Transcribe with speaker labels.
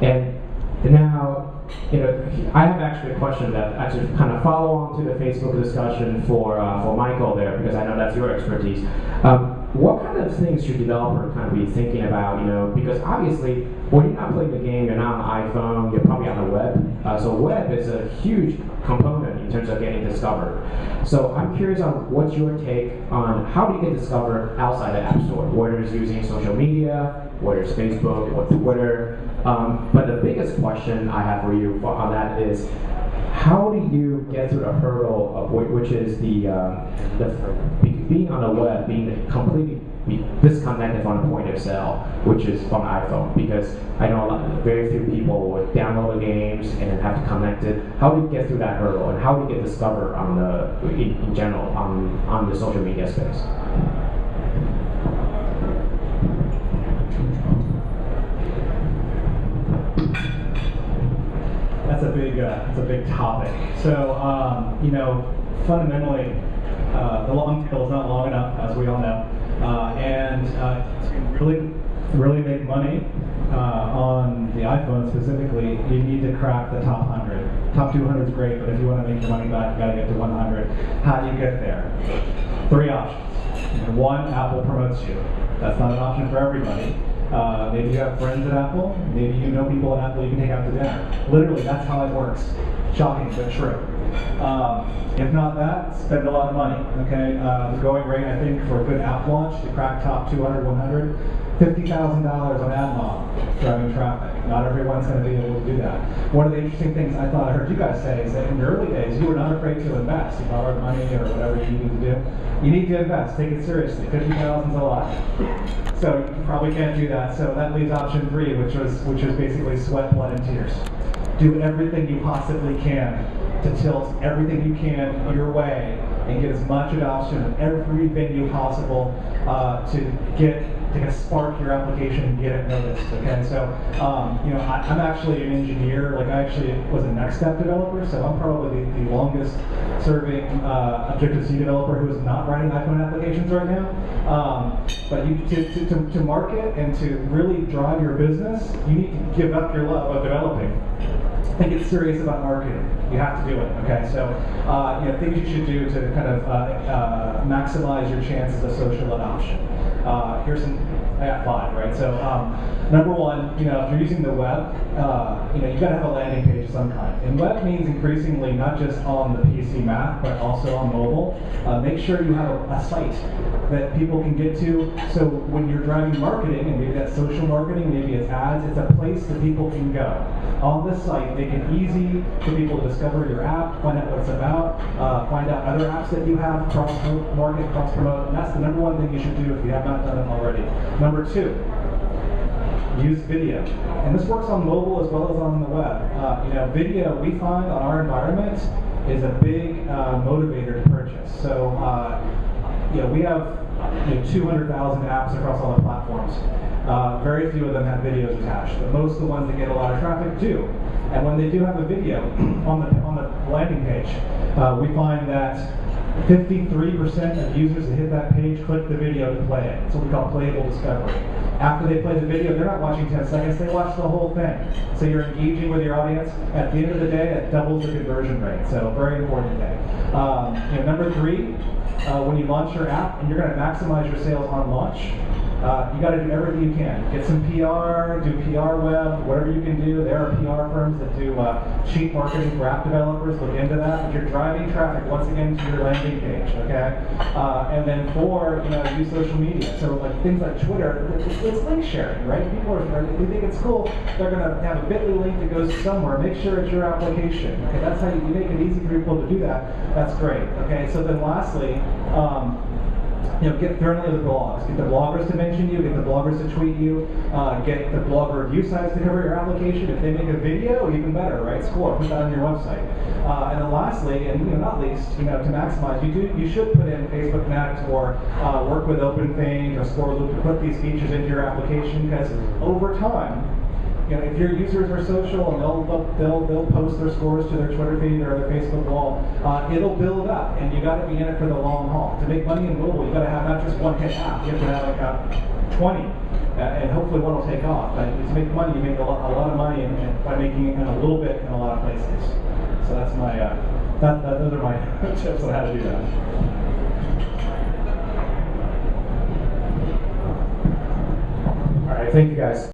Speaker 1: And now, I have actually a question that actually kind of follow on to the Facebook discussion for Michael there, because I know that's your expertise. What kind of things should developers kind of be thinking about? Because obviously, when you're not playing the game, you're not on an iPhone, you're probably on the web. So web is a huge component in terms of getting discovered. So I'm curious on what's your take on how do you get discovered outside the App Store, whether it's using social media, whether it's Facebook or Twitter. But the biggest question I have for you on that is, how do you get through the hurdle of which is the being on the web, being completely disconnected from the point of sale, which is from iPhone? Because I know very few people would download the games and then have to connect it. How do you get through that hurdle, and how do you get discovered in general on the social media space?
Speaker 2: That's a big topic. So, fundamentally, the long tail is not long enough, as we all know, and to really make money on the iPhone specifically, you need to crack the top 100. Top 200 is great, but if you want to make your money back, you got to get to 100. How do you get there? 3 options. One, Apple promotes you. That's not an option for everybody. Maybe you have friends at Apple. Maybe you know people at Apple you can take out to dinner. Literally, that's how it works. Shocking, but true. If not that, spend a lot of money. Okay, the going rate I think for a good app launch to crack top 200, 100, $50,000 on ad mob driving traffic. Not everyone's going to be able to do that. One of the interesting things I thought I heard you guys say is that in the early days you were not afraid to invest. You borrowed money or whatever you need to do. You need to invest. Take it seriously. 50,000 is a lot. So you probably can't do that. So that leaves option 3, which is basically sweat, blood, and tears. Do everything you possibly can to tilt everything you can your way and get as much adoption of every venue possible to spark your application and get it noticed. Okay, so I'm actually an engineer. Like I actually was a Next Step developer, so I'm probably the longest serving Objective-C developer who is not writing iPhone applications right now. But to market and to really drive your business, you need to give up your love of developing and get serious about marketing. You have to do it. Okay, so things you should do to kind of maximize your chances of social adoption. Here's some. I got 5, right? So number 1, if you're using the web, you got to have a landing page of some kind. And web means increasingly not just on the PC Mac, but also on mobile. Make sure you have a site that people can get to. So when you're driving marketing, and maybe that's social marketing, maybe it's ads, it's a place that people can go. On this site, make it easy for people to discover your app, find out what it's about, find out other apps that you have, cross-market, cross-promote, and that's the number 1 thing you should do if you have not done it already. Number 2, use video. And this works on mobile as well as on the web. Video, we find on our environment, is a big motivator to purchase. So, we have 200,000 apps across all the platforms. Very few of them have videos attached, but most of the ones that get a lot of traffic do. And when they do have a video on the landing page, we find that 53% of users that hit that page click the video to play it. It's what we call playable discovery. After they play the video, they're not watching 10 seconds, they watch the whole thing. So you're engaging with your audience. At the end of the day, that doubles the conversion rate. So very important thing. Number 3, when you launch your app and you're going to maximize your sales on launch, you got to do everything you can. Get some PR, do PR web, whatever you can do. There are PR firms that do cheap marketing for app developers. Look into that. But you're driving traffic once again to your landing page, okay? And then 4, use social media. So like things like Twitter, it's link sharing, right? People are, if they think it's cool, they're going to have a bit.ly link that goes somewhere. Make sure it's your application. Okay, that's how you make it easy for people to do that. That's great. Okay, so then lastly. Get friendly with the blogs. Get the bloggers to mention you, get the bloggers to tweet you, get the blogger review sites to cover your application. If they make a video, even better, right? Score, put that on your website. And then lastly, and not least, to maximize, you should put in Facebook Connect or work with OpenThings or Score Loop to put these features into your application, because over time, if your users are social and they'll post their scores to their Twitter feed or their Facebook wall, it'll build up, and you got to be in it for the long haul. To make money in mobile, you got to have not just one hit app. You have to have like 20 and hopefully one will take off. But to make money, you make a lot of money by making it in a little bit in a lot of places. So that's my those are my tips on how to do that.
Speaker 1: All right, thank you guys.